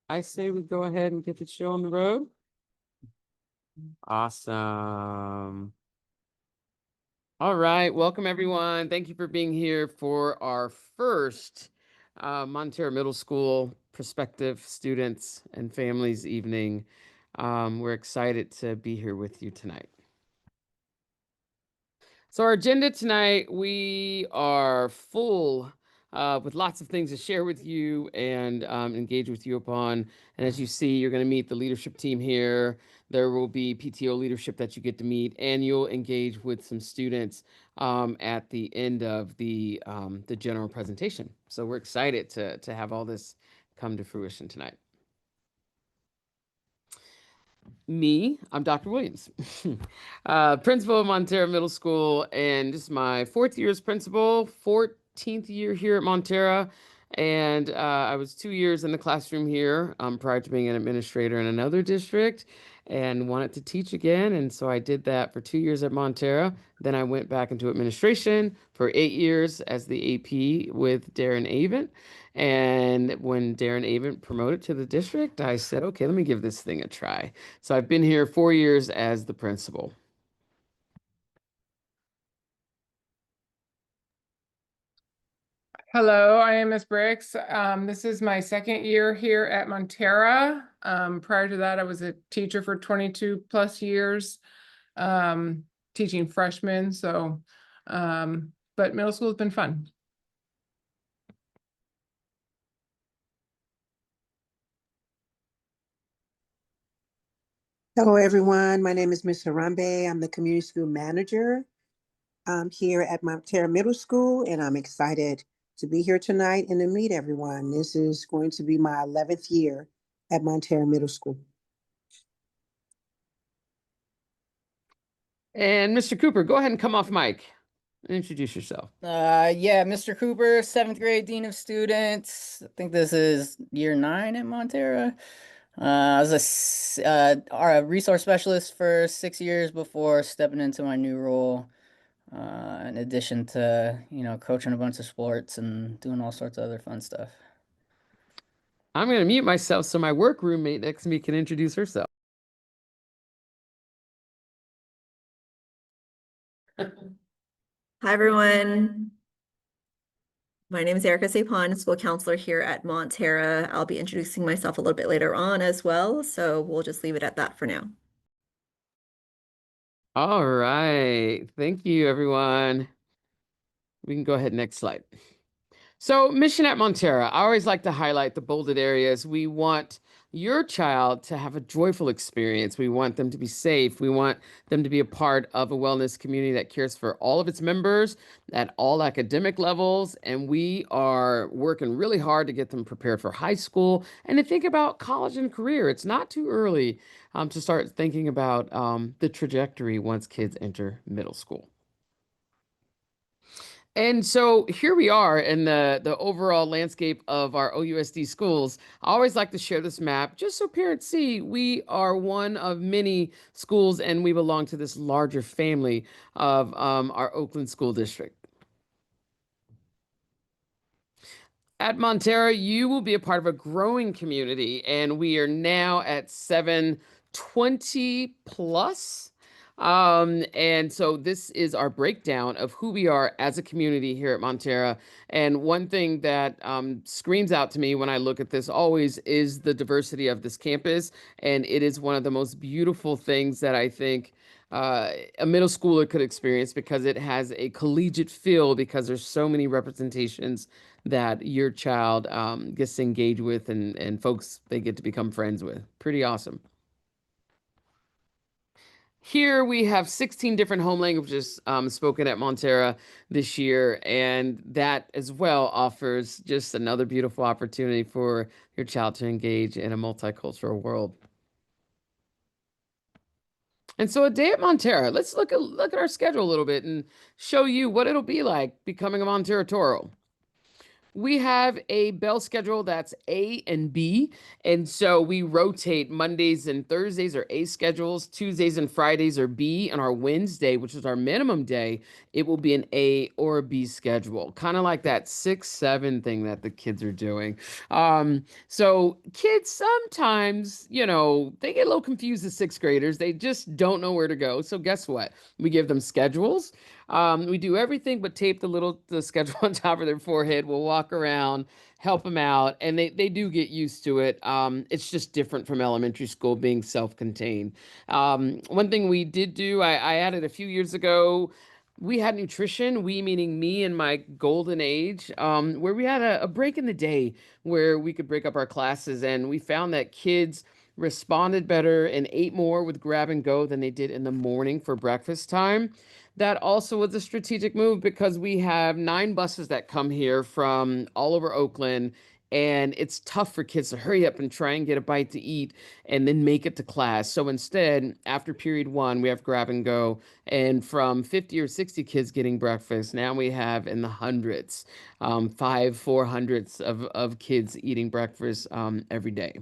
I say we go ahead and get the show on the road. Awesome. All right, welcome everyone. Thank you for being here for our first Montera Middle School Prospective Students and Families Evening. We're excited to be here with you tonight. So our agenda tonight, we are full with lots of things to share with you and engage with you upon. And as you see, you're going to meet the leadership team here. There will be PTO leadership that you get to meet, and you'll engage with some students at the end of the general presentation. So we're excited to have all this come to fruition tonight. Me, I'm Dr. Williams, principal of Montera Middle School, and this is my 4th year as principal, 14th year here at Montera. And I was 2 years in the classroom here prior to being an administrator in another district and wanted to teach again. And so I did that for 2 years at Montera. Then I went back into administration for 8 years as the AP with Darren Avent. And when Darren Avent promoted to the district, I said, okay, let me give this thing a try. So I've been here 4 years as the principal. Hello, I am Ms. Briggs. This is my 2nd year here at Montera. Prior to that, I was a teacher for 22 plus years, teaching freshmen. So, but middle school has been fun. Hello, everyone. My name is Ms. Harambe. I'm the community school manager here at Montera Middle School, and I'm excited to be here tonight and to meet everyone. This is going to be my 11th year at Montera Middle School. And Mr. Cooper, go ahead and come off mic and introduce yourself. Yeah, Mr. Cooper, 7th grade Dean of Students. I think this is year 9 at Montera. I was a resource specialist for 6 years before stepping into my new role. In addition to, coaching a bunch of sports and doing all sorts of other fun stuff. I'm going to mute myself so my work roommate next to me can introduce herself. Hi, everyone. My name is Erica Sapon, school counselor here at Montera. I'll be introducing myself a little bit later on as well, so we'll just leave it at that for now. All right. Thank you, everyone. We can go ahead, next slide. So, mission at Montera. I always like to highlight the bolded areas. We want your child to have a joyful experience. We want them to be safe. We want them to be a part of a wellness community that cares for all of its members at all academic levels. And we are working really hard to get them prepared for high school and to think about college and career. It's not too early to start thinking about the trajectory once kids enter middle school. And so here we are in the overall landscape of our OUSD schools. I always like to share this map just so parents see we are one of many schools and we belong to this larger family of our Oakland School District. At Montera, you will be a part of a growing community, and we are now at 720 plus. And so this is our breakdown of who we are as a community here at Montera. And one thing that screams out to me when I look at this always is the diversity of this campus. And it is one of the most beautiful things that I think a middle schooler could experience because it has a collegiate feel because there's so many representations that your child gets to engage with and folks they get to become friends with. Pretty awesome. Here we have 16 different home languages spoken at Montera this year, and that as well offers just another beautiful opportunity for your child to engage in a multicultural world. And so a day at Montera, let's look at our schedule a little bit and show you what it'll be like becoming a Montera Toro. We have a bell schedule that's A and B. And so we rotate Mondays and Thursdays are A schedules, Tuesdays and Fridays are B, and our Wednesday, which is our minimum day, it will be an A or a B schedule. Kind of like that 6-7 thing that the kids are doing. So kids sometimes, they get a little confused as sixth graders. They just don't know where to go. So guess what? We give them schedules. We do everything but tape the schedule on top of their forehead. We'll walk around, help them out, and they do get used to it. It's just different from elementary school being self-contained. One thing we did do, I added a few years ago. We had nutrition, we meaning me and my golden age, where we had a break in the day where we could break up our classes, and we found that kids responded better and ate more with grab and go than they did in the morning for breakfast time. That also was a strategic move because we have 9 buses that come here from all over Oakland. And it's tough for kids to hurry up and try and get a bite to eat and then make it to class. So instead, after period 1, we have grab and go. And from 50 or 60 kids getting breakfast, now we have in the hundreds, 400s of kids eating breakfast every day.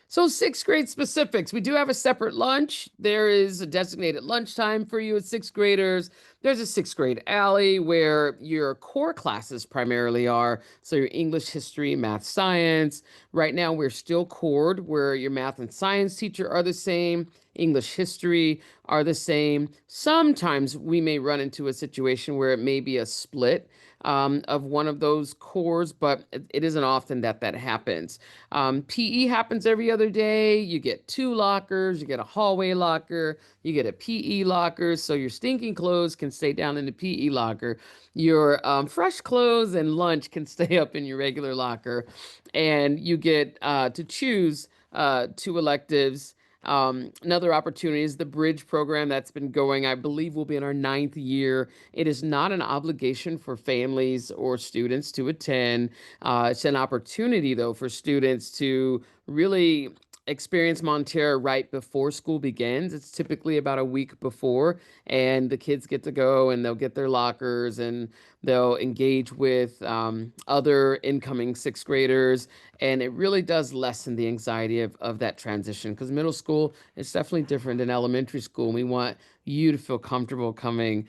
So sixth grade specifics, we do have a separate lunch. There is a designated lunchtime for you as sixth graders. There's a sixth grade alley where your core classes primarily are. So your English, history, math, science. Right now we're still cored where your math and science teacher are the same. English, history are the same. Sometimes we may run into a situation where it may be a split of one of those cores, but it isn't often that happens. PE happens every other day. You get 2 lockers, you get a hallway locker, you get a PE locker, so your stinking clothes can stay down in the PE locker. Your fresh clothes and lunch can stay up in your regular locker, and you get to choose 2 electives. Another opportunity is the Bridge program that's been going, I believe will be in our 9th year. It is not an obligation for families or students to attend. It's an opportunity, though, for students to really experience Montera right before school begins. It's typically about a week before, and the kids get to go and they'll get their lockers and they'll engage with other incoming sixth graders. And it really does lessen the anxiety of that transition because middle school is definitely different than elementary school. And we want you to feel comfortable coming,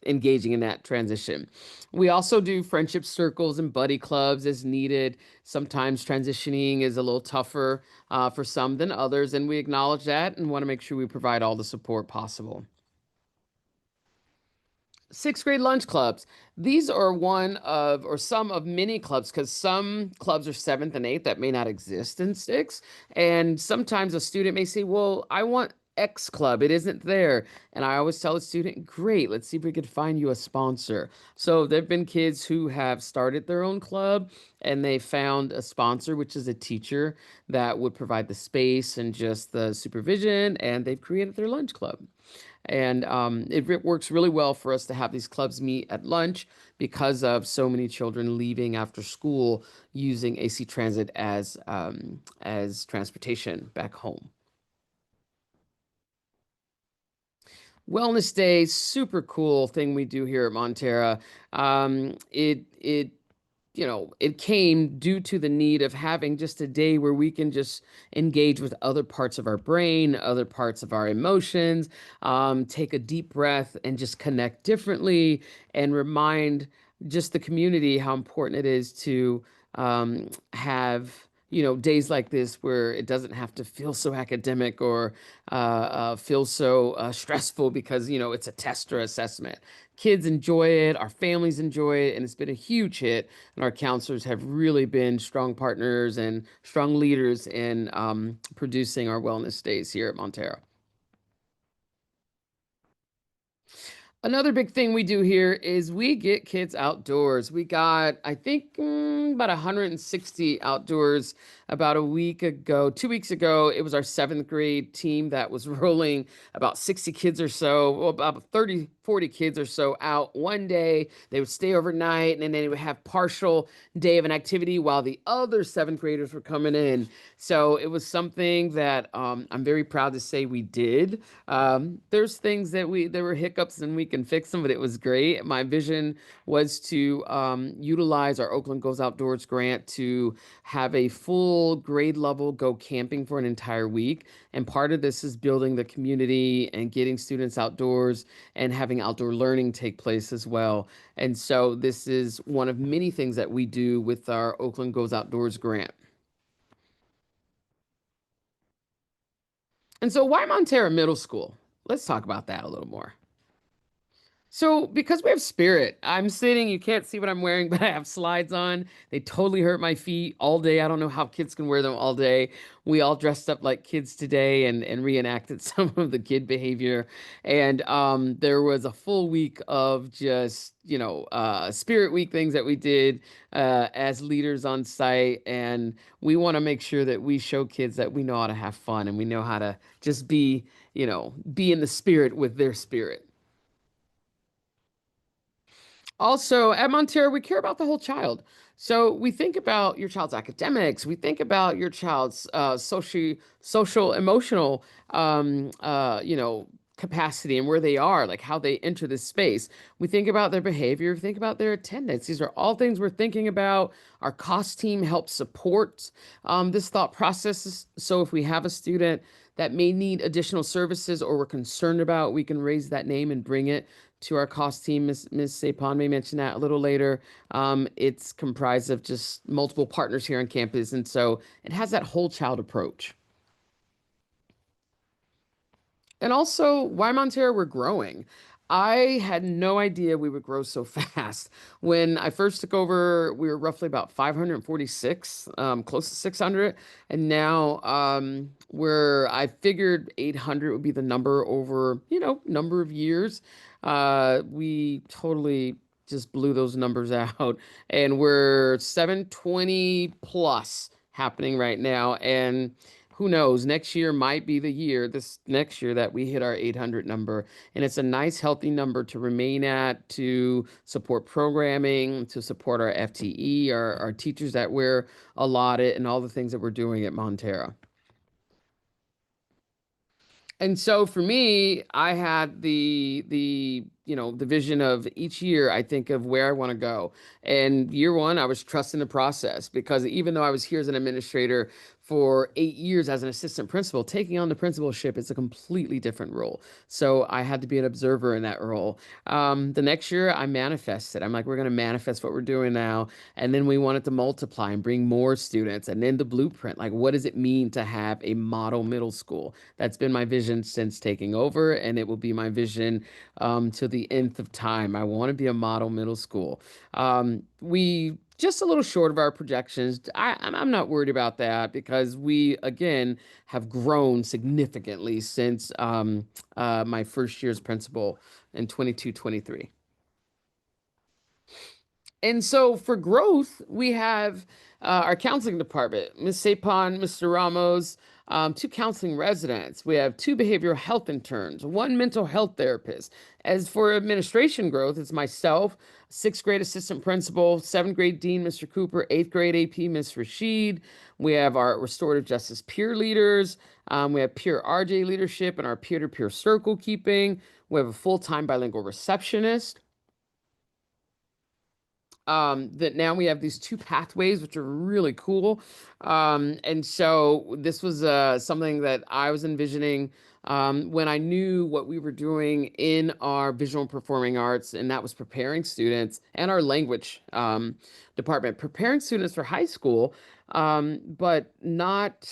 engaging in that transition. We also do friendship circles and buddy clubs as needed. Sometimes transitioning is a little tougher for some than others, and we acknowledge that and want to make sure we provide all the support possible. Sixth grade lunch clubs. These are one of, or some of many clubs, because some clubs are seventh and eighth that may not exist in sixth. And sometimes a student may say, well, I want X club. It isn't there. And I always tell a student, great, let's see if we could find you a sponsor. So there have been kids who have started their own club and they found a sponsor, which is a teacher that would provide the space and just the supervision, and they've created their lunch club. And it works really well for us to have these clubs meet at lunch because of so many children leaving after school using AC Transit as transportation back home. Wellness Day, super cool thing we do here at Montera. It came due to the need of having just a day where we can just engage with other parts of our brain, other parts of our emotions, take a deep breath and just connect differently and remind just the community how important it is to have days like this where it doesn't have to feel so academic or feel so stressful because it's a test or assessment. Kids enjoy it, our families enjoy it, and it's been a huge hit. And our counselors have really been strong partners and strong leaders in producing our wellness days here at Montera. Another big thing we do here is we get kids outdoors. We got, I think, about 160 outdoors about a week ago. 2 weeks ago, it was our 7th grade team that was rolling about 60 kids or so, well, about 30 40 kids or so out one day. They would stay overnight, and then they would have partial day of an activity while the other seventh graders were coming in. So it was something that I'm very proud to say we did. There's things that there were hiccups and we can fix them, but it was great. My vision was to utilize our Oakland Goes Outdoors grant to have a full grade level go camping for an entire week. And part of this is building the community and getting students outdoors and having outdoor learning take place as well. And so this is one of many things that we do with our Oakland Goes Outdoors grant. And so why Montera Middle School? Let's talk about that a little more. So, because we have spirit, I'm sitting, you can't see what I'm wearing, but I have slides on. They totally hurt my feet all day. I don't know how kids can wear them all day. We all dressed up like kids today and reenacted some of the kid behavior. And there was a full week of just, Spirit Week things that we did as leaders on site. And we want to make sure that we show kids that we know how to have fun and we know how to just be in the spirit with their spirit. Also, at Montera, we care about the whole child. So we think about your child's academics. We think about your child's social, emotional, capacity and where they are, like how they enter this space. We think about their behavior. We think about their attendance. These are all things we're thinking about. Our cost team helps support this thought process. So if we have a student that may need additional services or we're concerned about, we can raise that name and bring it to our cost team. Ms. Sapon may mention that a little later. It's comprised of just multiple partners here on campus, and so it has that whole child approach. And also, why Montera? We're growing. I had no idea we would grow so fast. When I first took over, we were roughly about 546, close to 600. And now I figured 800 would be the number over, number of years. We totally just blew those numbers out. And we're 720 plus happening right now. And who knows, next year might be the year, this next year, that we hit our 800 number. And it's a nice, healthy number to remain at, to support programming, to support our FTE, our teachers that we're allotted, and all the things that we're doing at Montera. And so for me, I had the vision of each year. I think of where I want to go. And year one, I was trusting the process, because even though I was here as an administrator for 8 years as an assistant principal, taking on the principalship is a completely different role. So I had to be an observer in that role. The next year, I manifested. I'm like, we're going to manifest what we're doing now. And then we wanted to multiply and bring more students. And then the blueprint, like, what does it mean to have a model middle school? That's been my vision since taking over, and it will be my vision to the nth of time. I want to be a model middle school. We just a little short of our projections. I'm not worried about that, because we, again, have grown significantly since my first year's principal in 22-23. And so for growth, we have our counseling department, Ms. Sapon, Mr. Ramos, 2 counseling residents. We have 2 behavioral health interns, 1 mental health therapist. As for administration growth, it's myself, 6th grade assistant principal, 7th grade dean, Mr. Cooper, 8th grade AP, Ms. Rashid. We have our restorative justice peer leaders. We have peer RJ leadership and our peer-to-peer circle keeping. We have a full-time bilingual receptionist. That now we have these 2 pathways, which are really cool. And so this was something that I was envisioning when I knew what we were doing in our visual and performing arts, and that was preparing students, and our language department, preparing students for high school, but not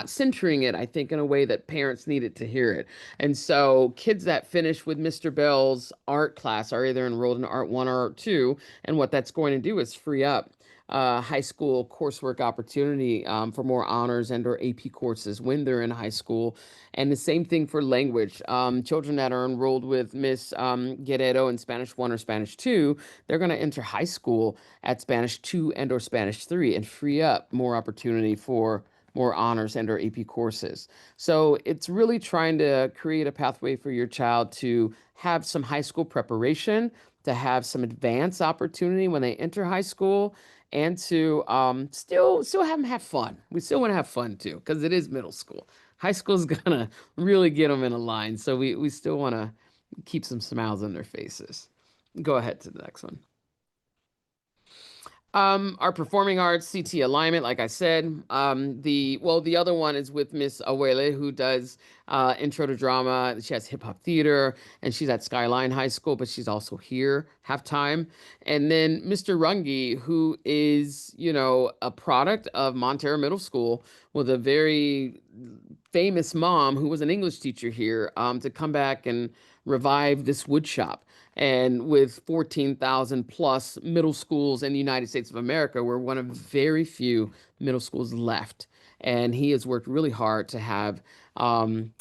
centering it, I think, in a way that parents needed to hear it. And so kids that finish with Mr. Bell's art class are either enrolled in Art 1 or Art 2. And what that's going to do is free up high school coursework opportunity for more honors and or AP courses when they're in high school. And the same thing for language. Children that are enrolled with Miss Guerrero in Spanish 1 or Spanish 2, they're going to enter high school at Spanish 2 and or Spanish 3 and free up more opportunity for more honors and or AP courses. So it's really trying to create a pathway for your child to have some high school preparation, to have some advanced opportunity when they enter high school, and to still have them have fun. We still want to have fun too, because it is middle school. High school is gonna really get them in a line, so we still want to keep some smiles on their faces. Go ahead to the next one. Our performing arts CT alignment, like I said, the other one is with Miss Awele, who does intro to drama. She has hip hop theater, and she's at Skyline High School, but she's also here half time. And then Mr. Rungi, who is, a product of Montera Middle School with a very famous mom who was an English teacher here, to come back and revive this wood shop. And with 14,000 plus middle schools in the United States of America, we're one of very few middle schools left. And he has worked really hard to have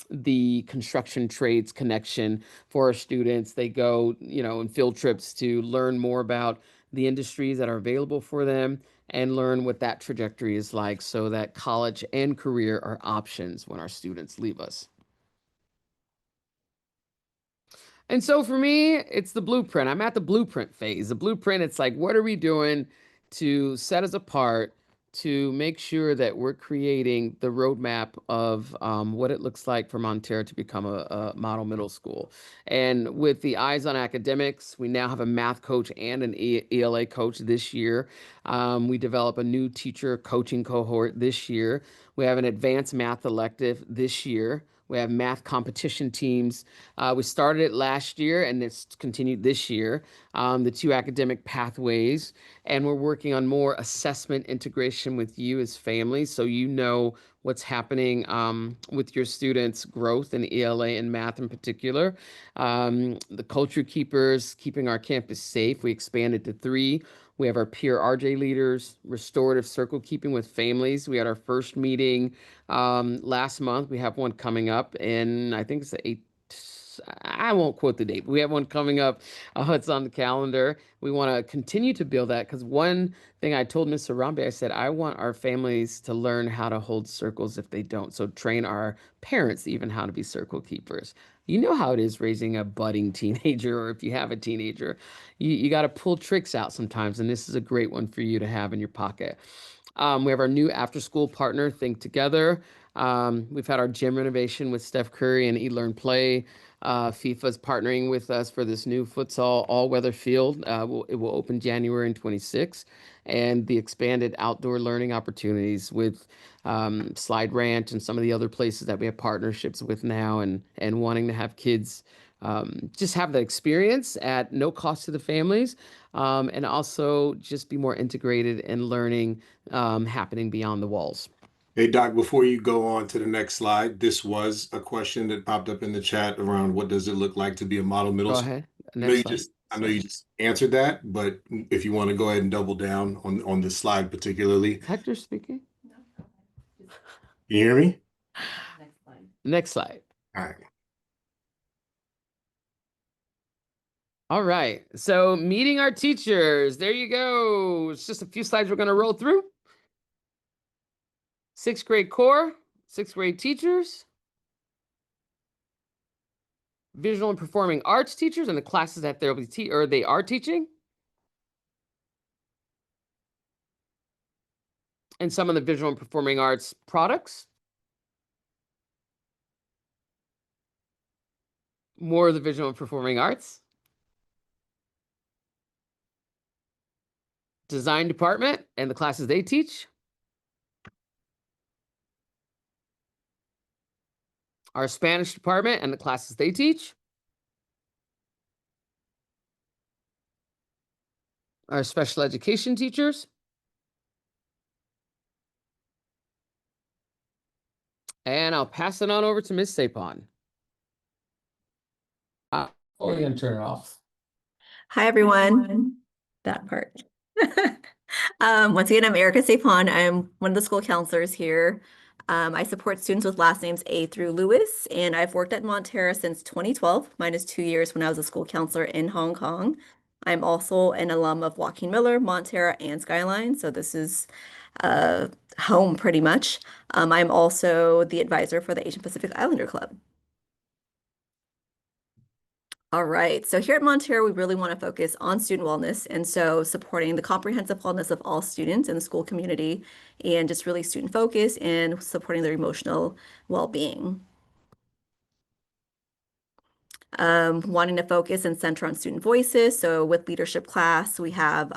the construction trades connection for our students. They go, on field trips to learn more about the industries that are available for them and learn what that trajectory is like, so that college and career are options when our students leave us. And so for me, it's the blueprint. I'm at the blueprint phase. The blueprint, it's like, what are we doing to set us apart, to make sure that we're creating the roadmap of what it looks like for Montera to become a model middle school. And with the eyes on academics, we now have a math coach and an ELA coach this year. We develop a new teacher coaching cohort this year. We have an advanced math elective this year. We have math competition teams. We started it last year and it's continued this year, the two academic pathways. And we're working on more assessment integration with you as families, so you know what's happening with your students' growth in ELA and math in particular. The culture keepers, keeping our campus safe, we expanded to 3. We have our peer RJ leaders, restorative circle keeping with families. We had our first meeting last month. We have one coming up, and I think it's the 8th. I won't quote the date, but we have one coming up. It's on the calendar. We want to continue to build that, because one thing I told Mr. Rambe, I said, I want our families to learn how to hold circles if they don't. So train our parents even how to be circle keepers. You know how it is raising a budding teenager, or if you have a teenager, you got to pull tricks out sometimes. And this is a great one for you to have in your pocket. We have our new after school partner, Think Together. We've had our gym renovation with Steph Curry and eLearn Play. FIFA's partnering with us for this new futsal all-weather field. It will open January in 26, and the expanded outdoor learning opportunities with Slide Ranch and some of the other places that we have partnerships with now, and wanting to have kids just have the experience at no cost to the families, and also just be more integrated in learning happening beyond the walls. Hey, Doc, before you go on to the next slide, this was a question that popped up in the chat around what does it look like to be a model middle Go school? ahead. I know Next you slide. just I know you just answered that, but if you want to go ahead and double down on this slide particularly. Hector speaking. Can you hear me? Next slide. All right. All right. So meeting our teachers. There you go. It's just a few slides we're going to roll through. 6th grade core, 6th grade teachers, visual and performing arts teachers, and the classes that they are teaching, and some of the visual and performing arts products. More of the visual and performing arts. Design department and the classes they teach. Our Spanish department and the classes they teach. Our special education teachers. And I'll pass it on over to Ms. Sapon. Oh, you're going to turn it off. Hi, everyone. That part. Once again, I'm Erica Sapon. I'm one of the school counselors here. I support students with last names A through Lewis, and I've worked at Montera since 2012, minus 2 years when I was a school counselor in Hong Kong. I'm also an alum of Joaquin Miller, Montera, and Skyline, so this is home pretty much. I'm also the advisor for the Asian Pacific Islander Club. All right, so here at Montera, we really want to focus on student wellness, and so supporting the comprehensive wellness of all students in the school community, and just really student focus and supporting their emotional well-being. Wanting to focus and center on student voices. So with leadership class, we have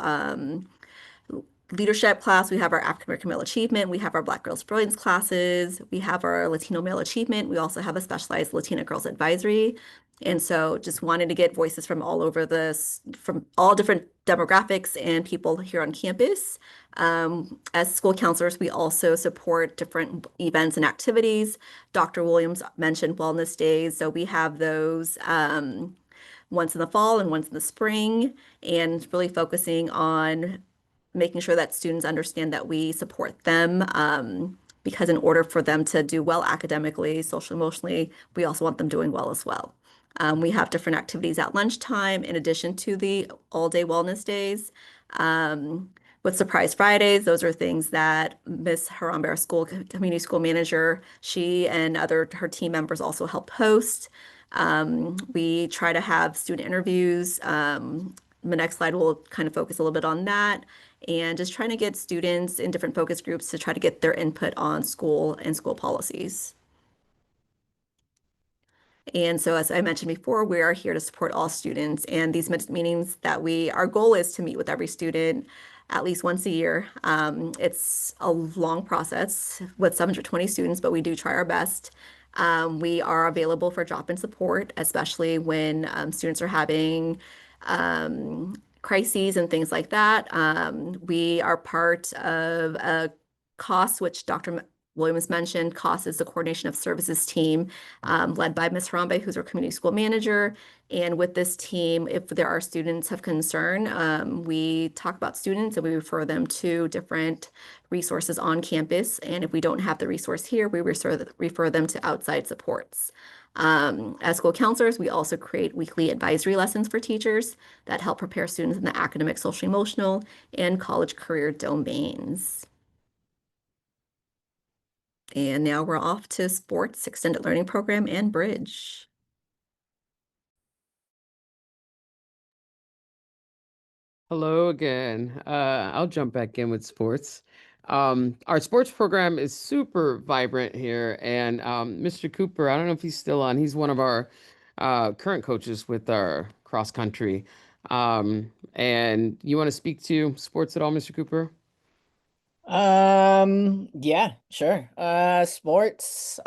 leadership class, we have our African American male achievement, we have our Black girls brilliance classes, we have our Latino male achievement, we also have a specialized Latina girls advisory. And so just wanted to get voices from all over this, from all different demographics and people here on campus. As school counselors, we also support different events and activities. Dr. Williams mentioned wellness days, so we have those once in the fall and once in the spring, and really focusing on making sure that students understand that we support them, because in order for them to do well academically, social, emotionally, we also want them doing well as well. We have different activities at lunchtime in addition to the all-day wellness days. With Surprise Fridays, those are things that Miss Harambe, our school community school manager, she and her team members also help host. We try to have student interviews. The next slide will kind of focus a little bit on that, and just trying to get students in different focus groups to try to get their input on school and school policies. And so, as I mentioned before, we are here to support all students, and these meetings that our goal is to meet with every student at least once a year. It's a long process with 720 students, but we do try our best. We are available for drop-in support, especially when students are having crises and things like that. We are part of a COS, which Dr. Williams mentioned. COS is the Coordination of Services team, led by Ms. Harambe, who's our community school manager. And with this team, if there are students of concern, we talk about students and we refer them to different resources on campus. And if we don't have the resource here, we refer them to outside supports. As school counselors, we also create weekly advisory lessons for teachers that help prepare students in the academic, social, emotional, and college career domains. And now we're off to sports, extended learning program, and bridge. Hello again. I'll jump back in with sports. Our sports program is super vibrant here, and Mr. Cooper, I don't know if he's still on. He's one of our current coaches with our cross country. And you want to speak to sports at all, Mr. Cooper? Yeah, sure. Sports.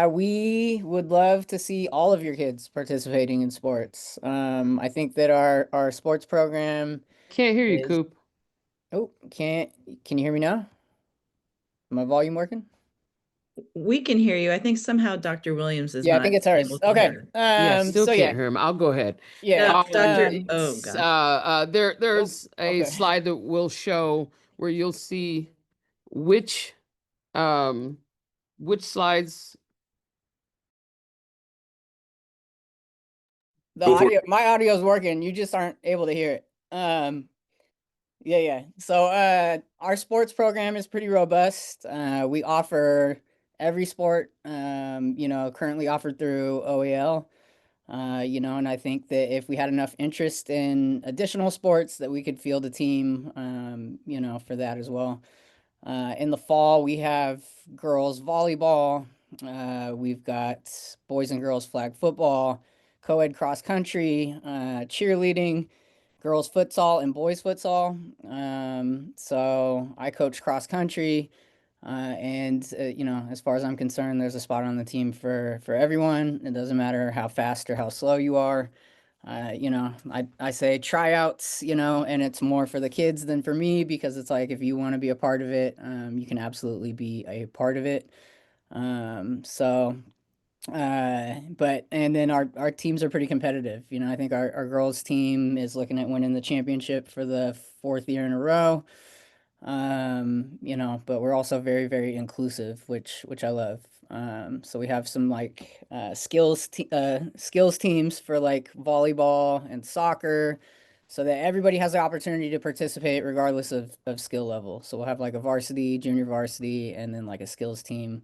We would love to see all of your kids participating in sports. I think that our sports program Can't hear you, is, Coop. oh, can you hear me now? My volume working? We can hear you. I think somehow Dr. Williams is Yeah, I not think it's hers. able to Okay. hear. Yeah, still So can't yeah, hear him. I'll go ahead. yeah. Oh S- gosh. there's a Okay. slide that will show where you'll see which um which slides. The Go for it. audio, my audio is working. You just aren't able to hear it. Yeah. So our sports program is pretty robust. We offer every sport, currently offered through OEL. And I think that if we had enough interest in additional sports, that we could field a team, for that as well. In the fall, we have girls volleyball. We've got boys and girls flag football, co-ed cross country, cheerleading, girls futsal and boys futsal. So I coach cross country. And as far as I'm concerned, there's a spot on the team for everyone. It doesn't matter how fast or how slow you are. I say tryouts, and it's more for the kids than for me, because it's like, if you want to be a part of it, you can absolutely be a part of it. And then our teams are pretty competitive. I think our girls team is looking at winning the championship for the fourth year in a row. But we're also very, very inclusive, which I love. So we have some skills teams for like volleyball and soccer. so that everybody has the opportunity to participate regardless of skill level. So we'll have like a varsity, junior varsity, and then like a skills team.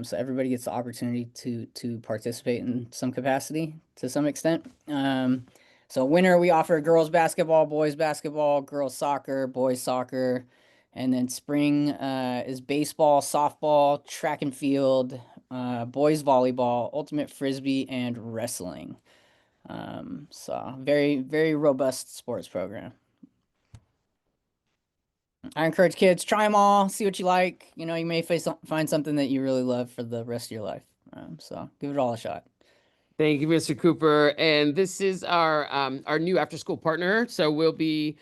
So everybody gets the opportunity to participate in some capacity to some extent. So winter we offer girls basketball, girls soccer, boys soccer, and then spring is baseball, softball, track and field, boys volleyball, ultimate frisbee, and wrestling. So very, very robust sports program. I encourage kids, try them all, see what you like. You know, you may find something that you really love for the rest of your life. So give it all a shot. Thank you, Mr. Cooper. And this is our new after school partner. So we'll be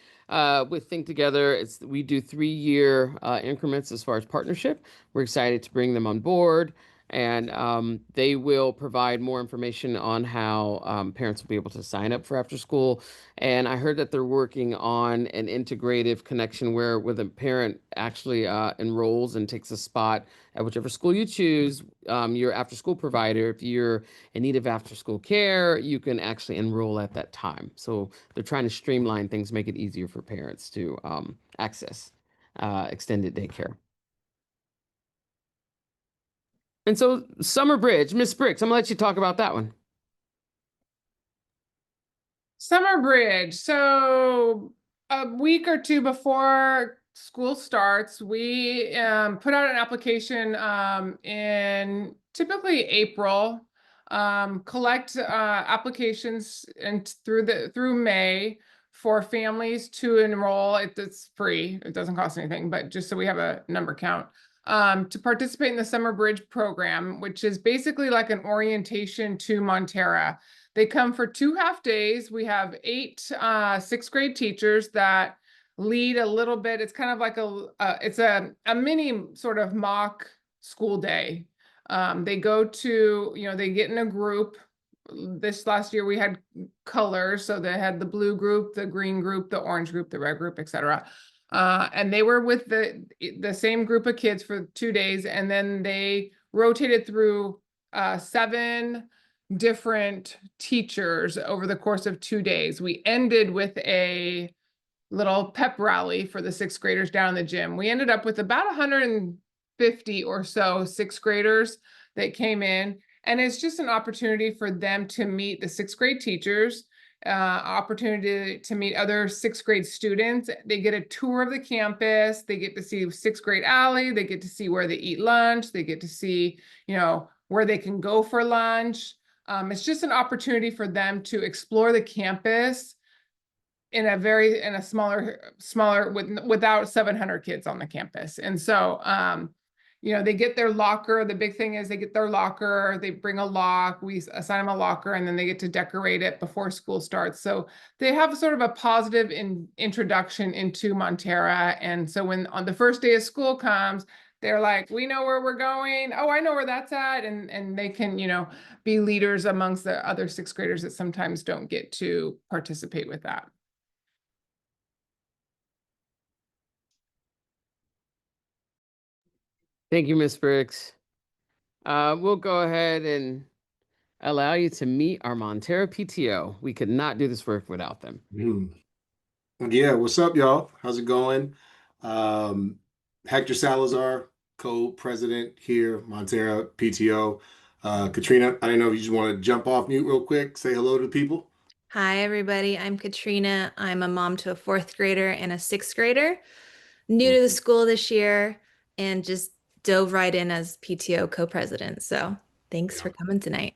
with Think Together. We do 3-year increments as far as partnership. We're excited to bring them on board, and they will provide more information on how parents will be able to sign up for after school. And I heard that they're working on an integrative connection where a parent actually enrolls and takes a spot at whichever school you choose, your after school provider. If you're in need of after school care, you can actually enroll at that time. So they're trying to streamline things, make it easier for parents to access extended daycare. And so Summer Bridge, Miss Briggs, I'm gonna let you talk about that one. Summer Bridge. So a week or two before school starts, we put out an application in typically April. Collect applications and through May for families to enroll. It's free. It doesn't cost anything, but just so we have a number count. To participate in the Summer Bridge program, which is basically like an orientation to Montera. They come for 2 half days. We have 8 6th grade teachers that lead a little bit. It's kind of like it's a mini sort of mock school day. They go to, they get in a group. This last year we had colors. So they had the blue group, the green group, the orange group, the red group, etc. And they were with the same group of kids for 2 days. And then they rotated through 7 different teachers over the course of 2 days. We ended with a little pep rally for the 6th graders down in the gym. We ended up with about 150 or so 6th graders that came in. And it's just an opportunity for them to meet the 6th grade teachers, opportunity to meet other 6th grade students. They get a tour of the campus. They get to see 6th grade alley. They get to see where they eat lunch. They get to see, where they can go for lunch. It's just an opportunity for them to explore the campus in a smaller without 700 kids on the campus. And so, they get their locker. The big thing is they get their locker. They bring a lock. We assign them a locker, and then they get to decorate it before school starts. So they have sort of a positive introduction into Montera. And so when on the first day of school comes, they're like, we know where we're going. Oh, I know where that's at. And they can, be leaders amongst the other 6th graders that sometimes don't get to participate with that. Thank you, Miss Briggs. We'll go ahead and allow you to meet our Montera PTO. We could not do this work without them. Yeah, what's up, y'all? How's it going? Hector Salazar, co-president here, Montera PTO. Katrina, I don't know if you just want to jump off mute real quick, say hello to the people. Hi, everybody. I'm Katrina. I'm a mom to a 4th grader and a 6th grader. New to the school this year and just dove right in as PTO co-president. So thanks for coming tonight.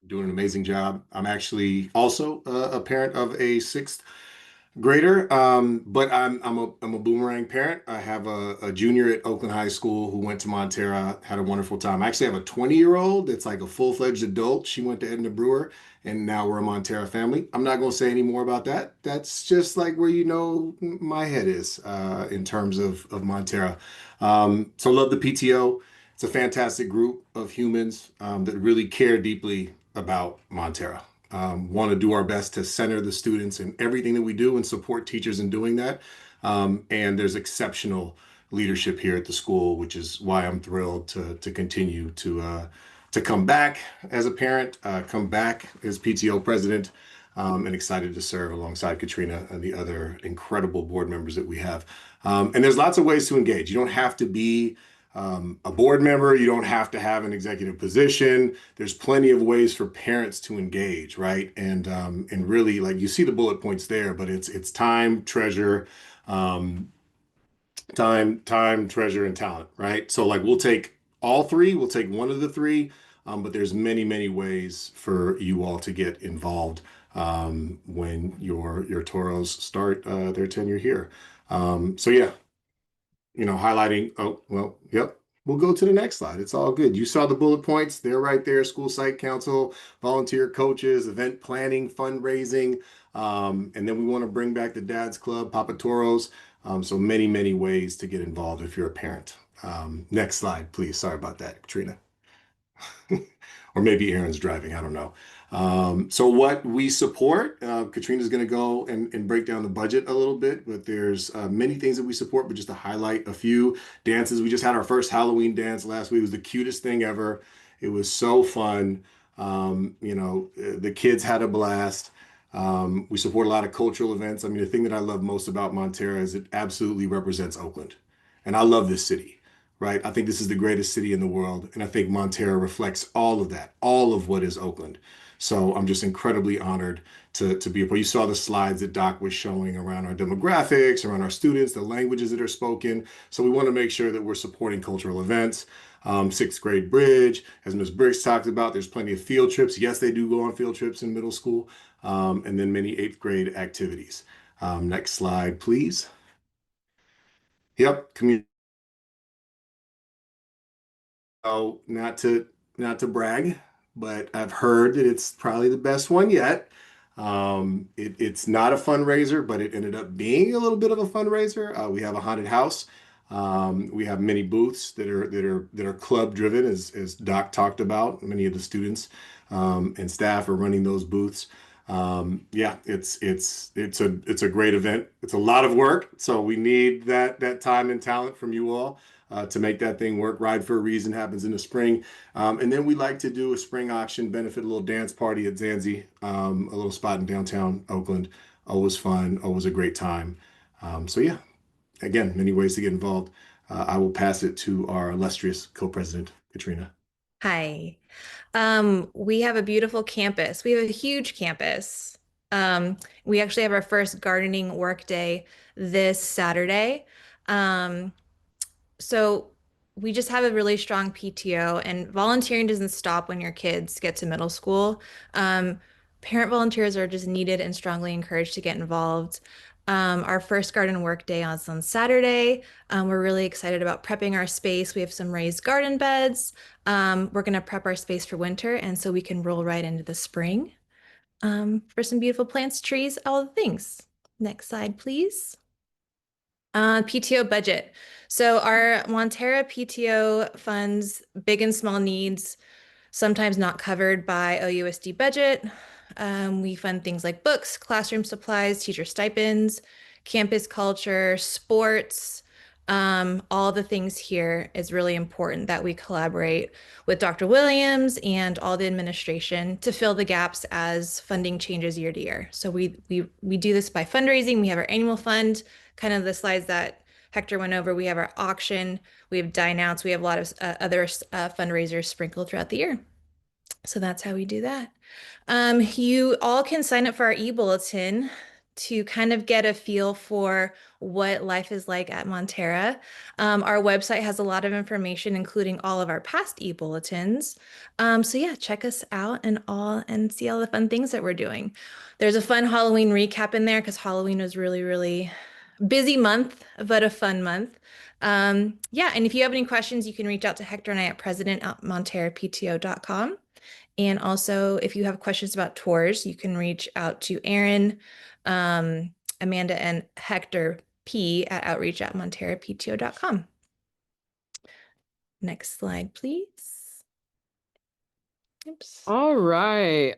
Doing an amazing job. I'm actually also a parent of a 6th grader, but I'm a boomerang parent. I have a junior at Oakland High School who went to Montera, had a wonderful time. I actually have a 20-year-old that's like a full-fledged adult. She went to Edna Brewer, and now we're a Montera family. I'm not going to say any more about that. That's just like where my head is in terms of Montera. So love the PTO. It's a fantastic group of humans that really care deeply about Montera. Want to do our best to center the students in everything that we do and support teachers in doing that. And there's exceptional leadership here at the school, which is why I'm thrilled to continue to come back as a parent, come back as PTO president, and excited to serve alongside Katrina and the other incredible board members that we have. And there's lots of ways to engage. You don't have to be a board member. You don't have to have an executive position. There's plenty of ways for parents to engage, right? And really, like, you see the bullet points there, but it's time, treasure, um, treasure, and talent, right? So like we'll take all three. We'll take one of the three, but there's many ways for you all to get involved when your Toros start their tenure here. So yeah, highlighting, oh, well, yep. We'll go to the next slide. It's all good. You saw the bullet points. They're right there. School site council, volunteer coaches, event planning, fundraising. And then we want to bring back the Dad's Club, Papa Toros. So many ways to get involved if you're a parent. Next slide, please. Sorry about that, Katrina. Or maybe Aaron's driving. I don't know. So what we support, Katrina's going to go and break down the budget a little bit, but there's many things that we support, but just to highlight a few dances. We just had our first Halloween dance last week. It was the cutest thing ever. It was so fun. The kids had a blast. We support a lot of cultural events. I mean, the thing that I love most about Montera is it absolutely represents Oakland. And I love this city, right? I think this is the greatest city in the world. And I think Montera reflects all of that, all of what is Oakland. So I'm just incredibly honored to be a part. You saw the slides that Doc was showing around our demographics, around our students, the languages that are spoken. So we want to make sure that we're supporting cultural events. Sixth grade bridge, as Ms. Briggs talked about, there's plenty of field trips. Yes, they do go on field trips in middle school, and then many eighth grade activities. Next slide, please. Yep, community. Oh, not to brag, but I've heard that it's probably the best one yet. It's not a fundraiser, but it ended up being a little bit of a fundraiser. We have a haunted house. We have many booths that are club driven, as Doc talked about. Many of the students and staff are running those booths. Yeah, it's a great event. It's a lot of work, so we need that time and talent from you all to make that thing work. Ride for a Reason happens in the spring. And then we like to do a spring auction benefit, a little dance party at Zanzi, a little spot in downtown Oakland. Always fun, always a great time. So yeah, again, many ways to get involved. I will pass it to our illustrious co-president, Katrina. Hi. We have a beautiful campus. We have a huge campus. We actually have our first gardening work day this Saturday. So we just have a really strong PTO, and volunteering doesn't stop when your kids get to middle school. Parent volunteers are just needed and strongly encouraged to get involved. Our first garden work day is on Saturday. We're really excited about prepping our space. We have some raised garden beds. We're going to prep our space for winter, and so we can roll right into the spring for some beautiful plants, trees, all the things. Next slide, please. PTO budget. So our Montera PTO funds big and small needs, sometimes not covered by OUSD budget. We fund things like books, classroom supplies, teacher stipends, campus culture, sports. All the things here is really important that we collaborate with Dr. Williams and all the administration to fill the gaps as funding changes year to year. So we do this by fundraising. We have our annual fund, kind of the slides that Hector went over. We have our auction, we have dine outs, we have a lot of other fundraisers sprinkled throughout the year. So that's how we do that. You all can sign up for our e-bulletin to kind of get a feel for what life is like at Montera. Our website has a lot of information, including all of our past e-bulletins. So yeah, check us out and see all the fun things that we're doing. There's a fun Halloween recap in there because Halloween was really busy month, but a fun month. Yeah, and if you have any questions, you can reach out to Hector and I at president@monterapto.com. And also, if you have questions about tours, you can reach out to Aaron, Amanda, and Hector P at outreach@monterapto.com. Next slide, please. Oops. All right.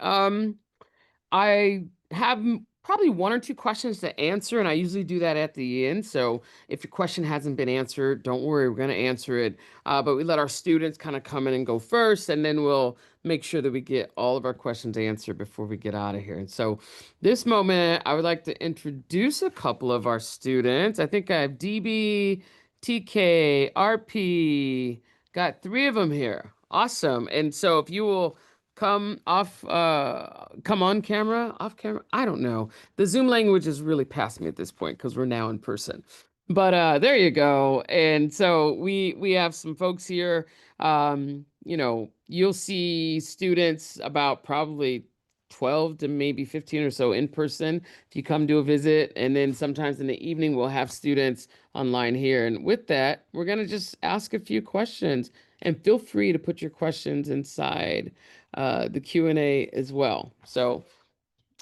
I have probably one or two questions to answer, and I usually do that at the end. So if your question hasn't been answered, don't worry, we're going to answer it. But we let our students kind of come in and go first, and then we'll make sure that we get all of our questions answered before we get out of here. And so this moment, I would like to introduce a couple of our students. I think I have DB, TK, RP, got three of them here. Awesome. And so if you will come on camera, off camera, I don't know. The Zoom language is really past me at this point because we're now in person. But there you go. And so we have some folks here. You'll see students about probably 12 to maybe 15 or so in person if you come do a visit. And then sometimes in the evening, we'll have students online here. And with that, we're going to just ask a few questions, and feel free to put your questions inside the Q&A as well. So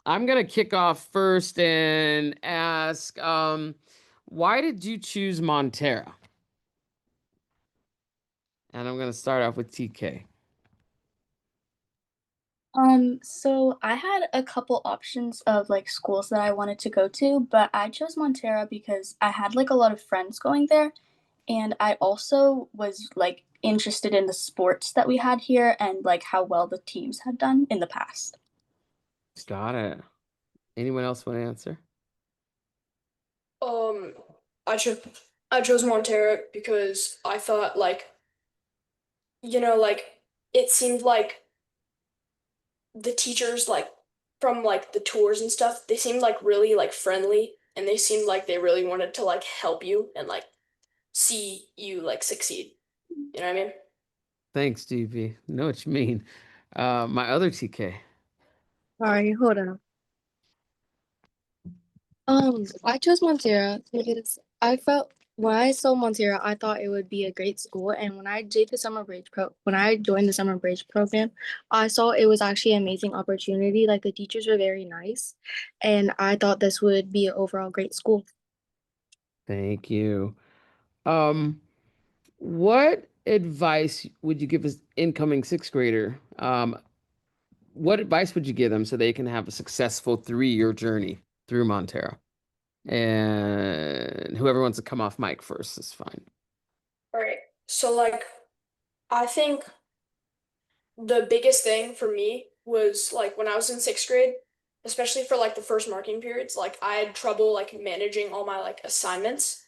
I'm going to kick off first and ask, why did you choose Montera? And I'm going to start off with TK. So I had a couple options of like schools that I wanted to go to, but I chose Montera because I had like a lot of friends going there, and I also was like interested in the sports that we had here and like how well the teams had done in the past. Got it. Anyone else want to answer? Um, I chose I chose Montera because I thought like, like it seemed like the teachers like from like the tours and stuff, they seemed like really like friendly and they seemed like they really wanted to like help you and like see you like succeed. You know what I mean? Thanks, DV. Know what you mean. My other TK. Sorry, hold on. I chose Montera because I felt when I saw Montera, I thought it would be a great school. And when I joined the summer bridge program, I saw it was actually an amazing opportunity. Like the teachers were very nice, and I thought this would be an overall great school. Thank you. What advice would you give an incoming sixth grader? What advice would you give them so they can have a successful 3-year journey through Montera? And whoever wants to come off mic first is fine. All right. So like I think the biggest thing for me was like when I was in sixth grade, especially for like the first marking periods, like I had trouble like managing all my like assignments.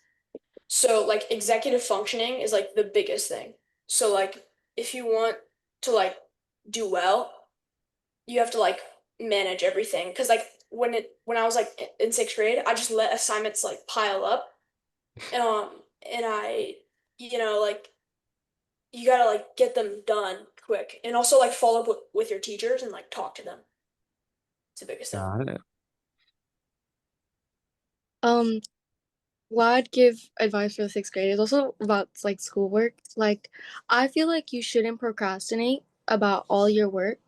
So like executive functioning is like the biggest thing. So like if you want to like do well, you have to like manage everything. Cause like when I was like in sixth grade, I just let assignments like pile up. And I, like you gotta like get them done quick. And also like follow up with your teachers and like talk to them. It's the biggest thing. Got it. Um, what I'd give advice for the sixth grade is also about like schoolwork. Like, I feel like you shouldn't procrastinate about all your work.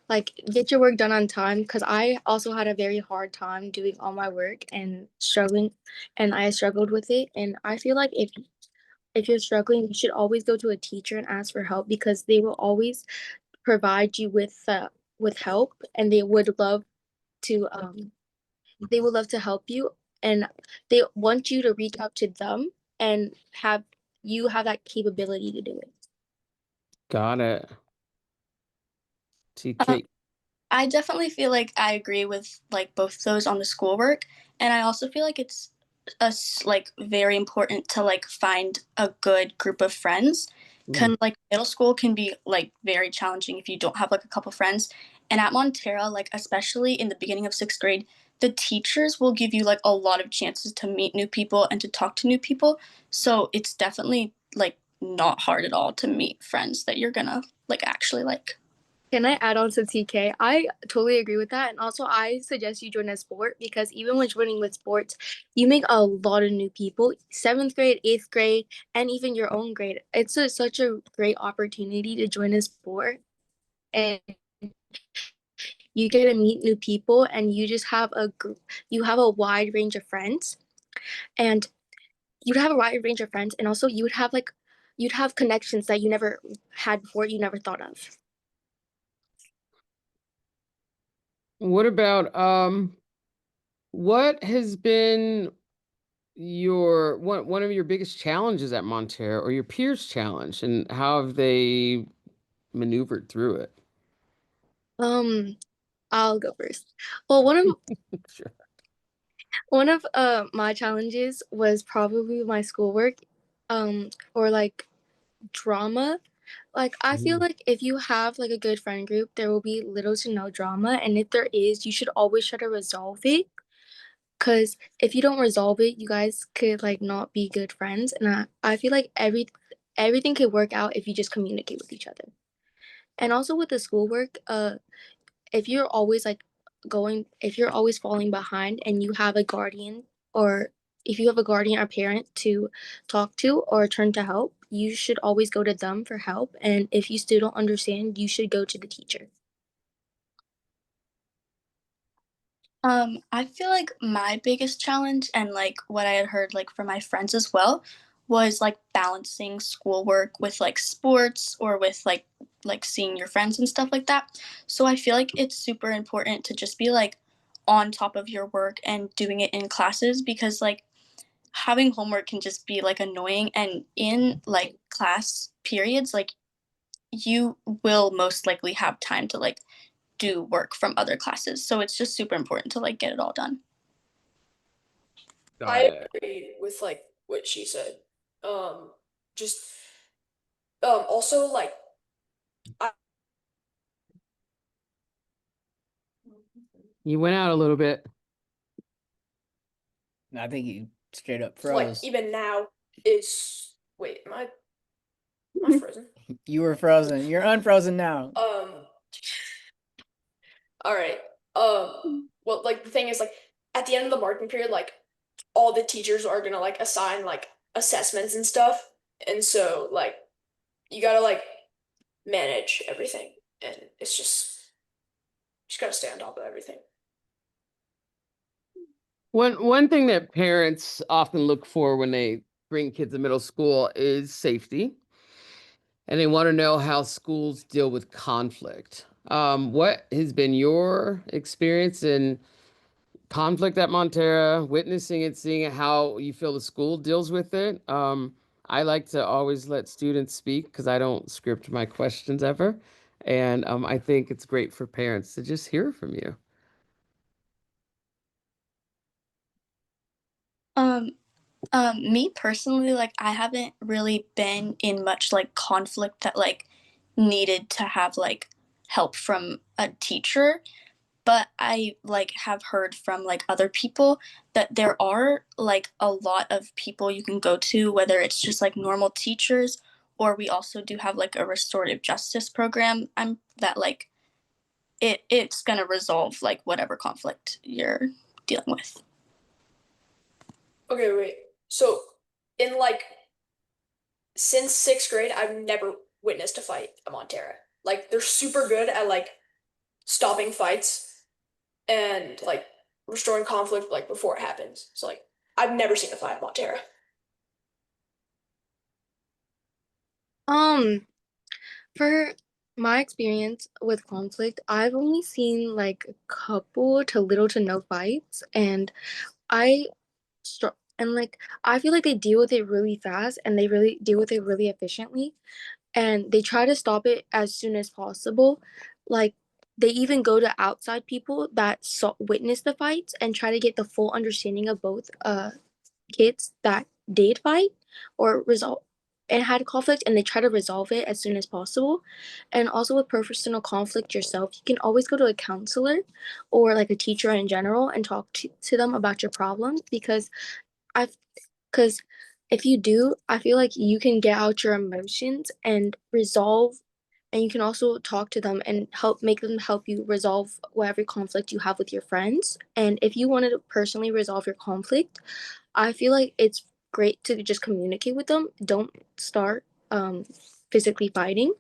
Like, get your work done on time because I also had a very hard time doing all my work and struggling, and I struggled with it. And I feel like if you're struggling, you should always go to a teacher and ask for help because they will always provide you with help, and they would love to help you, and they want you to reach out to them and have that capability to do it. Got it. Um, TK. I definitely feel like I agree with like both those on the schoolwork, and I also feel like it's like very important to like find a good group of friends. Can like middle school can be like very challenging if you don't have like a couple friends, and at Montera, like especially in the beginning of sixth grade, the teachers will give you like a lot of chances to meet new people and to talk to new people. So it's definitely like not hard at all to meet friends that you're gonna like actually like. Can I add on to TK? I totally agree with that. And also, I suggest you join a sport because even when joining with sports, you make a lot of new people. Seventh grade, eighth grade, and even your own grade. It's such a great opportunity to join a sport. And you get to meet new people, and you just have you have a wide range of friends. And you'd have a wide range of friends. And also, you'd have connections that you never had before, you never thought of. What about What has been your one of your biggest challenges at Montera or your peers' challenge, and how have they maneuvered through it? Um, I'll go first. Well, one of Sure. one of my challenges was probably my schoolwork, or like drama. Like I feel Mhm. like if you have like a good friend group, there will be little to no drama, and if there is, you should always try to resolve it. Cause if you don't resolve it, you guys could like not be good friends. And I feel like everything could work out if you just communicate with each other. And also with the schoolwork, if you're always like if you're always falling behind and you have a guardian, or if you have a guardian or parent to talk to or turn to help, you should always go to them for help. And if you still don't understand, you should go to the teacher. I feel like my biggest challenge and like what I had heard like from my friends as well was like balancing schoolwork with like sports or with like seeing your friends and stuff like that. So I feel like it's super important to just be like on top of your work and doing it in classes because like having homework can just be like annoying and in like class periods like you will most likely have time to like do work from other classes. So it's just super important to like get it all done. Got I it. agree with like what she said. Just also like I You went out a little bit. I think you straight up like froze. even now is wait, am I frozen? You were frozen. You're unfrozen now. All right. Well, like the thing is, like at the end of the marking period, like all the teachers are gonna like assign like assessments and stuff, and so like you gotta like manage everything, and it's just gotta stay on top of everything. One thing that parents often look for when they bring kids to middle school is safety, and they want to know how schools deal with conflict. What has been your experience in conflict at Montera, witnessing it, seeing it, how you feel the school deals with it? I like to always let students speak because I don't script my questions ever. And I think it's great for parents to just hear from you. Um, Me personally, like I haven't really been in much like conflict that like needed to have like help from a teacher, but I like have heard from like other people that there are like a lot of people you can go to, whether it's just like normal teachers or we also do have like a restorative justice program. I'm that like it's gonna resolve like whatever conflict you're dealing with. Okay, wait. So in like since sixth grade, I've never witnessed a fight at Montera. Like they're super good at like stopping fights and like restoring conflict like before it happens. So like I've never seen a fight at Montera. Um, for my experience with conflict, I've only seen like a couple to little to no fights, and I and like I feel like they deal with it really fast and they really deal with it really efficiently, and they try to stop it as soon as possible. Like they even go to outside people that witness the fights and try to get the full understanding of both kids that did fight or resolve and had conflict, and they try to resolve it as soon as possible. And also with personal conflict yourself, you can always go to a counselor or like a teacher in general and talk to them about your problems, because I've because if you do, I feel like you can get out your emotions and resolve, and you can also talk to them and make them help you resolve whatever conflict you have with your friends. And if you wanted to personally resolve your conflict, I feel like it's great to just communicate with them. Don't start physically fighting.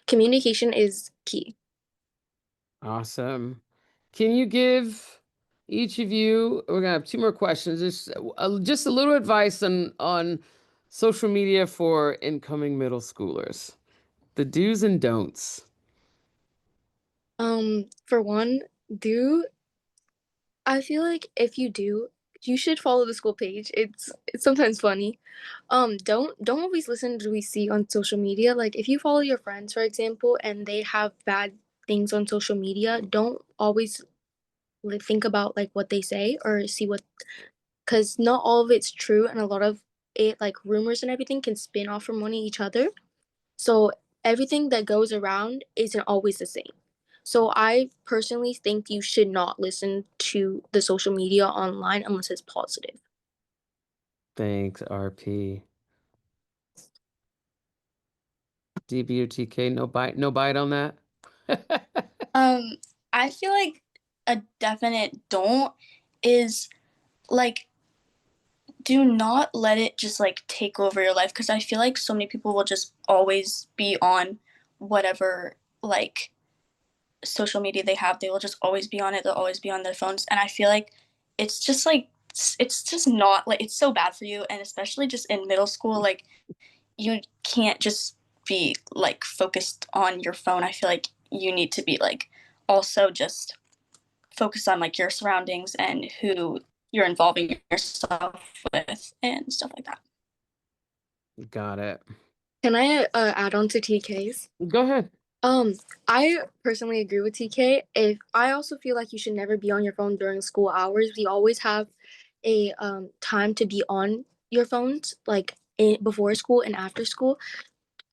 Communication is key. Awesome. Can you give each of you, we're gonna have two more questions, just a little advice on social media for incoming middle schoolers, the do's and don'ts. For one, do I feel like if you do, you should follow the school page. It's sometimes funny. Don't always listen to what we see on social media. Like if you follow your friends, for example, and they have bad things on social media, don't always like think about like what they say or see what, because not all of it's true, and a lot of it, like rumors and everything, can spin off from one each other. So everything that goes around isn't always the same. So I personally think you should not listen to the social media online unless it's positive. Thanks, RP. DBUTK, no bite on that? I feel like a definite don't is like do not let it just like take over your life, because I feel like so many people will just always be on whatever like social media they have. They will just always be on it. They'll always be on their phones, and I feel like it's just like it's just not like it's so bad for you, and especially just in middle school, like you can't just be like focused on your phone. I feel like you need to be like also just focus on like your surroundings and who you're involving yourself with and stuff like that. Got it. Can I add on to TK's? Go ahead. I personally agree with TK. If I also feel like you should never be on your phone during school hours. We always have a time to be on your phones, like before school and after school.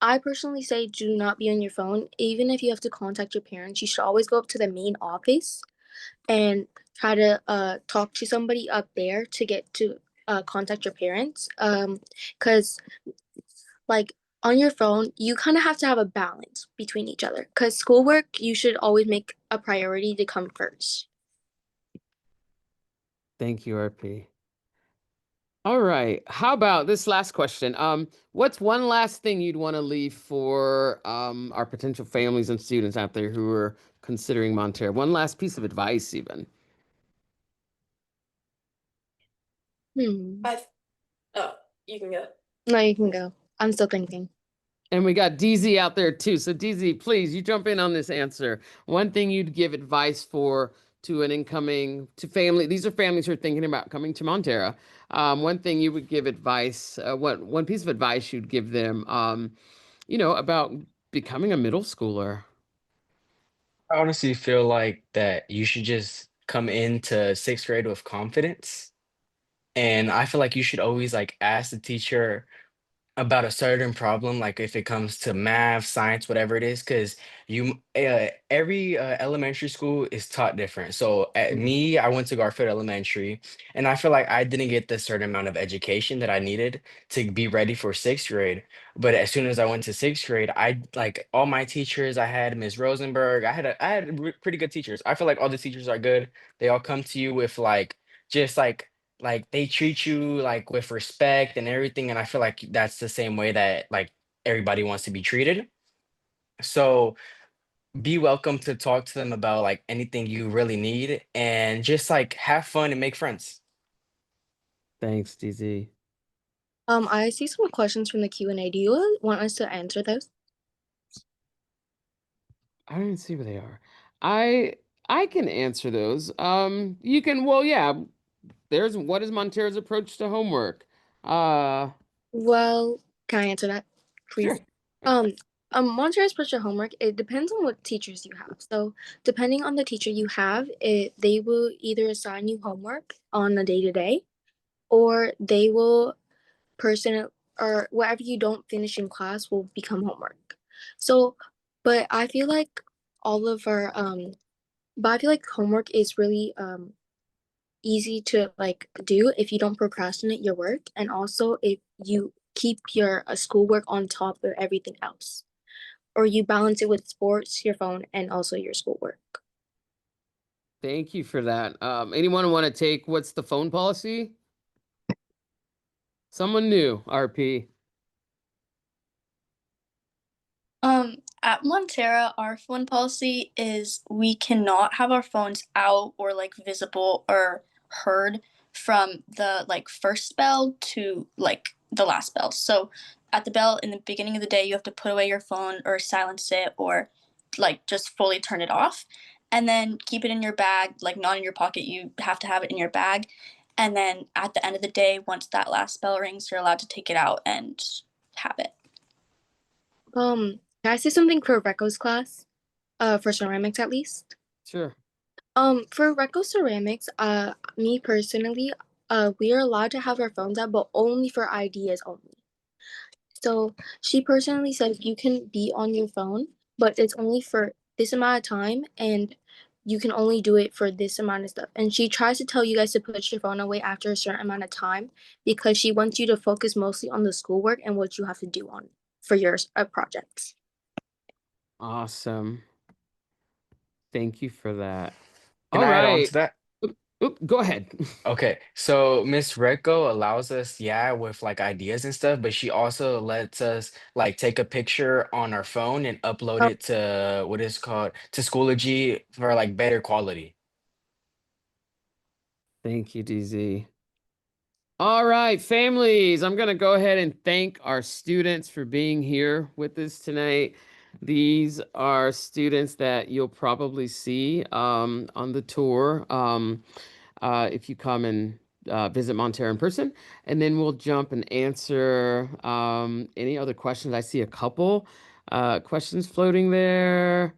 I personally say do not be on your phone. Even if you have to contact your parents, you should always go up to the main office and try to talk to somebody up there to get to contact your parents. Because like on your phone, you kind of have to have a balance between each other. Because schoolwork, you should always make a priority to come first. Thank you, RP. All right. How about this last question? What's one last thing you'd want to leave for our potential families and students out there who are considering Montera? One last piece of advice, even. Oh, you can go. No, you can go. I'm still thinking. And we got DZ out there too. So DZ, please, you jump in on this answer. One thing you'd give advice for to an incoming to family. These are families who are thinking about coming to Montera. One thing you would give advice. What one piece of advice you'd give them? About becoming a middle schooler. I honestly feel like that you should just come into sixth grade with confidence. And I feel like you should always like ask the teacher about a certain problem, like if it comes to math, science, whatever it is, because every elementary school is taught different. So at Mhm. me, I went to Garfield Elementary, and I feel like I didn't get the certain amount of education that I needed to be ready for sixth grade. But as soon as I went to sixth grade, I like all my teachers. I had Ms. Rosenberg. I had pretty good teachers. I feel like all the teachers are good. They all come to you with like just like they treat you like with respect and everything, and I feel like that's the same way that like everybody wants to be treated. So be welcome to talk to them about like anything you really need, and just like have fun and make friends. Thanks, DZ. I see some questions from the Q&A. Do you want us to answer those? I don't even see where they are. I I can answer those. You can. Well, yeah. There's what is Montera's approach to homework? Uh, Well, can I answer that, sure. please? Um, Montera's pressure homework, it depends on what teachers you have. So, depending on the teacher you have, they will either assign you homework on a day to day, or they will person or whatever you don't finish in class will become homework. So, but I feel like all of our but I feel like homework is really easy to like do if you don't procrastinate your work, and also if you keep your schoolwork on top of everything else, or you balance it with sports, your phone, and also your schoolwork. Thank you for that. Anyone want to take what's the phone policy? Someone new, RP. At Montera, our phone policy is we cannot have our phones out or like visible or heard from the like first bell to like the last bell. So at the bell in the beginning of the day, you have to put away your phone or silence it or like just fully turn it off. and then keep it in your bag, like not in your pocket. You have to have it in your bag. And then at the end of the day, once that last bell rings, you're allowed to take it out and have it. Can I say something for Reko's class? For ceramics at least. Sure. For Reco ceramics, me personally, we are allowed to have our phones out, but only for ideas only. So she personally said you can be on your phone, but it's only for this amount of time, and you can only do it for this amount of stuff. And she tries to tell you guys to put your phone away after a certain amount of time because she wants you to focus mostly on the schoolwork and what you have to do on for your projects. Awesome. Thank you for that. Can All I add on right. to that? Go ahead. Okay, so Miss Recco allows us, yeah, with like ideas and stuff, but she also lets us like take a picture on our phone and upload Oh, it to what is called to Schoology for like better quality. Thank you, DZ. All right, families, I'm going to go ahead and thank our students for being here with us tonight. These are students that you'll probably see on the tour if you come and visit Montera in person. And then we'll jump and answer any other questions. I see a couple questions floating there.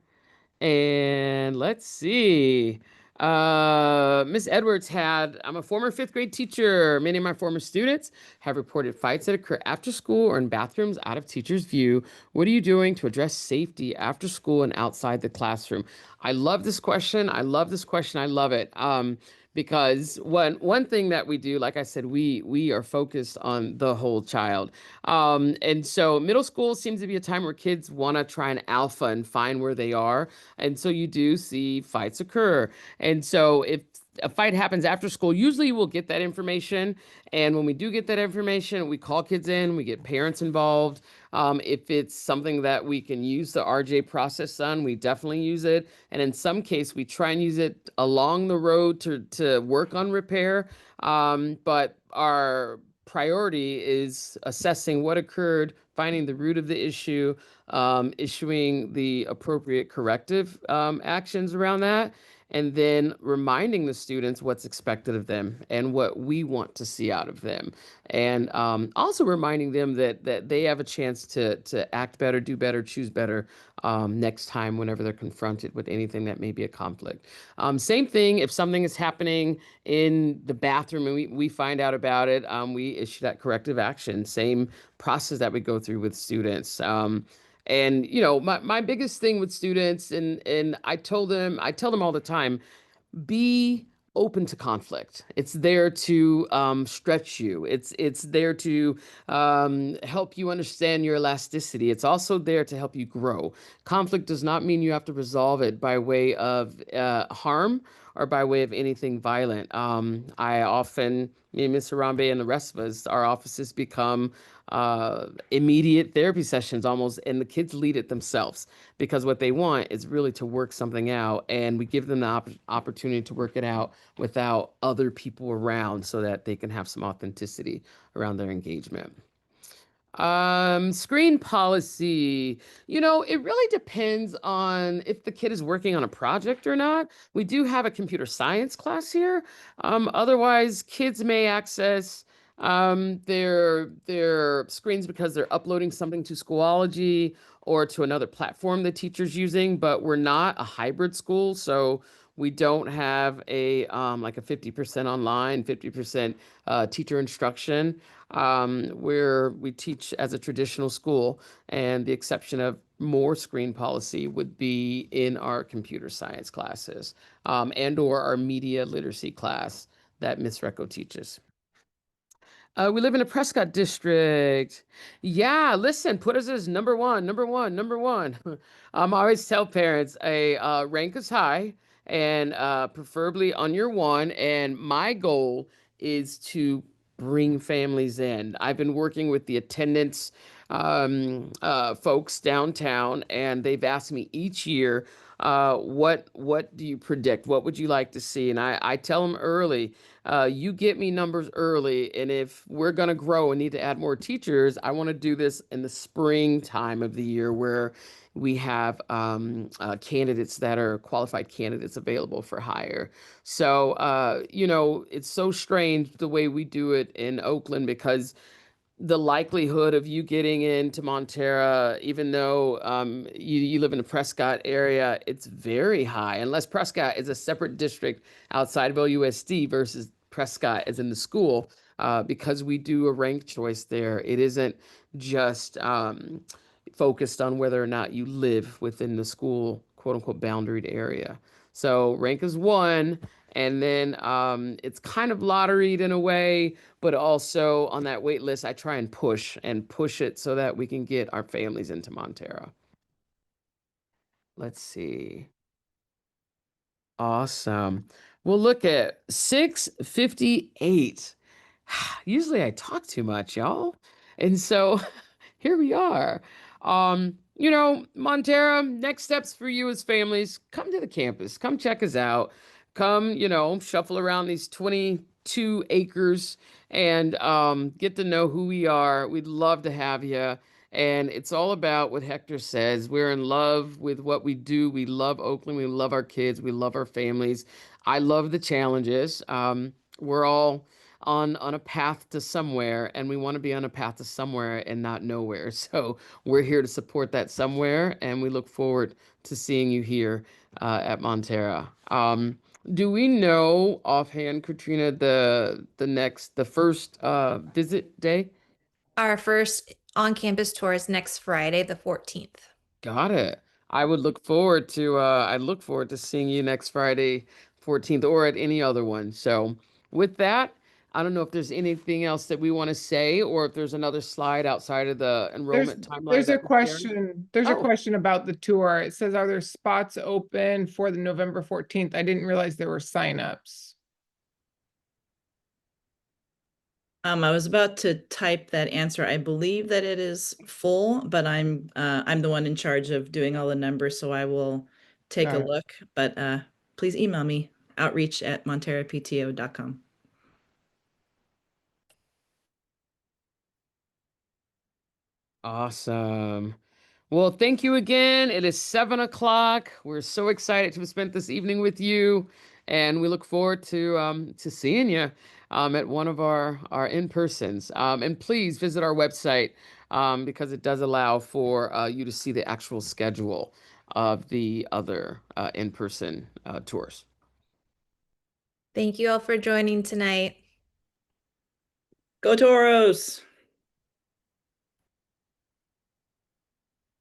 And let's see. Miss Edwards had, I'm a former fifth grade teacher. Many of my former students have reported fights that occur after school or in bathrooms out of teacher's view. What are you doing to address safety after school and outside the classroom? I love this question. I love this question. I love it. Because one thing that we do, like I said, we are focused on the whole child. And so middle school seems to be a time where kids want to try an alpha and find where they are. And so you do see fights occur. And so if a fight happens after school, usually we'll get that information. And when we do get that information, we call kids in, we get parents involved. If it's something that we can use the RJ process on, we definitely use it. And in some case, we try and use it along the road to work on repair. But our priority is assessing what occurred, finding the root of the issue, issuing the appropriate corrective actions around that, and then reminding the students what's expected of them and what we want to see out of them, and also reminding them that they have a chance to act better, do better, choose better next time whenever they're confronted with anything that may be a conflict. Same thing if something is happening in the bathroom and we find out about it, we issue that corrective action. Same process that we go through with students. And you know, my biggest thing with students, and I tell them all the time, be open to conflict. It's there to stretch you. It's there to help you understand your elasticity. It's also there to help you grow. Conflict does not mean you have to resolve it by way of harm or by way of anything violent. I often, me and Ms. Harambe and the rest of us, our offices become immediate therapy sessions almost, and the kids lead it themselves because what they want is really to work something out, and we give them the opportunity to work it out without other people around so that they can have some authenticity around their engagement. Screen policy. You know, it really depends on if the kid is working on a project or not. We do have a computer science class here. Otherwise, kids may access their screens because they're uploading something to Schoology or to another platform the teacher's using, but we're not a hybrid school, so we don't have a like a 50% online, 50% teacher instruction, where we teach as a traditional school, and the exception of more screen policy would be in our computer science classes, and or our media literacy class that Miss Recco teaches. We live in a Prescott district. Yeah, listen, put us as number one, number one, number one. I always tell parents a rank is high and preferably on your one. And my goal is to bring families in. I've been working with the attendance folks downtown, and they've asked me each year, What do you predict? What would you like to see? And I tell them early, you get me numbers early, and if we're going to grow and need to add more teachers, I want to do this in the spring time of the year where we have candidates that are qualified candidates available for hire. So, it's so strange the way we do it in Oakland because the likelihood of you getting into Montera, even though you live in the Prescott area, it's very high, unless Prescott is a separate district outside of OUSD versus Prescott is in the school. Because we do a rank choice there, it isn't just focused on whether or not you live within the school, quote unquote, boundaried area. So rank is one, and then it's kind of lotteried in a way, but also on that wait list, I try and push it so that we can get our families into Montera. Let's see. Awesome. Well, look at 6:58. Usually I talk too much, y'all. And so here we are. Montera, next steps for you as families, come to the campus, come check us out. Come, shuffle around these 22 acres and get to know who we are. We'd love to have you. And it's all about what Hector says. We're in love with what we do. We love Oakland. We love our kids. We love our families. I love the challenges. We're all on a path to somewhere, and we want to be on a path to somewhere and not nowhere. So we're here to support that somewhere, and we look forward to seeing you here at Montera. Do we know offhand, Katrina, the first visit day? Our first on-campus tour is next Friday, the 14th. Got it. I look forward to seeing you next Friday, 14th, or at any other one. So with that, I don't know if there's anything else that we want to say or if there's another slide outside of the enrollment timeline There's a that we're sharing. question. There's a Oh. question about the tour. It says, are there spots open for the November 14th? I didn't realize there were signups. I was about to type that answer. I believe that it is full, but I'm the one in charge of doing all the numbers, so I will take a Got it. look. But please email me, outreach@monterapto.com. Awesome. Well, thank you again. It is 7 o'clock. We're so excited to have spent this evening with you, and we look forward to seeing you at one of our in-persons. And please visit our website because it does allow for you to see the actual schedule of the other in-person tours. Thank you all for joining tonight. Go Toros!